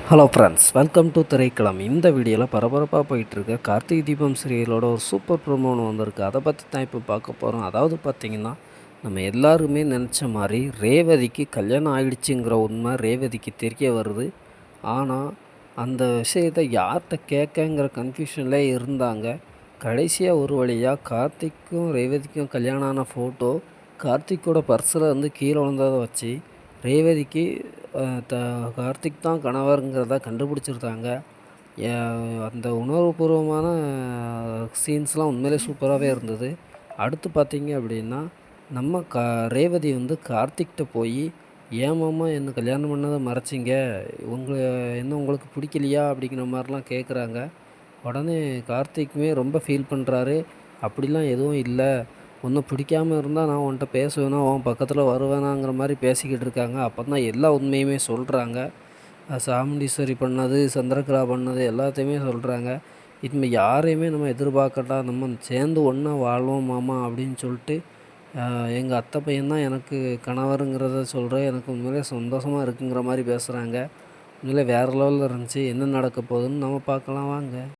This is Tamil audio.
ஹலோ ஃப்ரெண்ட்ஸ், வெல்கம் டு திரைக்களம். இந்த வீடியோவில் பரபரப்பாக போயிட்டுருக்க கார்த்திகை தீபம் சீரியலோட ஒரு சூப்பர் ப்ரோமோ ஒன்று வந்திருக்கு. அதை பற்றி தான் இப்போ பார்க்க போகிறோம். அதாவது பார்த்திங்கன்னா, நம்ம எல்லாருமே நினச்ச மாதிரி ரேவதிக்கு கல்யாணம் ஆகிடுச்சுங்கிற உண்மை ரேவதிக்கு தெரிய வருது. ஆனால் அந்த விஷயத்தை யார்கிட்ட கேட்கங்கிற கன்ஃபியூஷன்லேயே இருந்தாங்க. கடைசியாக ஒரு வழியாக கார்த்திக்கும் ரேவதிக்கும் கல்யாணம் ஆன ஃபோட்டோ கார்த்திக்கோட பர்ஸில் வந்து கீழே விழுந்ததை வச்சு ரேவதிக்கு த கார்த்திக் தான் கணவருங்கிறத கண்டுபிடிச்சிருந்தாங்க. அந்த உணர்வுபூர்வமான சீன்ஸ்லாம் உண்மையிலே சூப்பராகவே இருந்தது. அடுத்து பார்த்தீங்க அப்படின்னா, நம்ம ரேவதி வந்து கார்த்திக்கிட்ட போய், "ஏன் மாமா என்ன கல்யாணம் பண்ணதை மறைச்சிங்க? என்ன உங்களுக்கு பிடிக்கலையா?" அப்படிங்கிற மாதிரிலாம் கேட்குறாங்க. உடனே கார்த்திக்குமே ரொம்ப ஃபீல் பண்ணுறாரு. "அப்படிலாம் எதுவும் இல்லை. ஒன்றும் பிடிக்காம இருந்தால் நான் உன்கிட்ட பேசுவேனா, உன் பக்கத்தில் வருவேனாங்கிற மாதிரி பேசிக்கிட்டு இருக்காங்க." அப்போ தான் எல்லா உண்மையுமே சொல்கிறாங்க. சாமுண்டீஸ்வரி பண்ணது, சந்திரகலா பண்ணது எல்லாத்தையுமே சொல்கிறாங்க. இனிமேல் யாரையுமே நம்ம எதிர்பார்க்கட்டா, நம்ம சேர்ந்து ஒன்றா வாழ்வோம் மாமா அப்படின்னு சொல்லிட்டு, எங்கள் அத்தை பையன் தான் எனக்கு கணவருங்கிறத சொல்கிறேன். எனக்கு உண்மையிலே சந்தோஷமாக இருக்குங்கிற மாதிரி பேசுகிறாங்க. உண்மையிலே வேறு லெவலில் இருந்துச்சு. என்ன நடக்க போகுதுன்னு நம்ம பார்க்கலாம் வாங்க.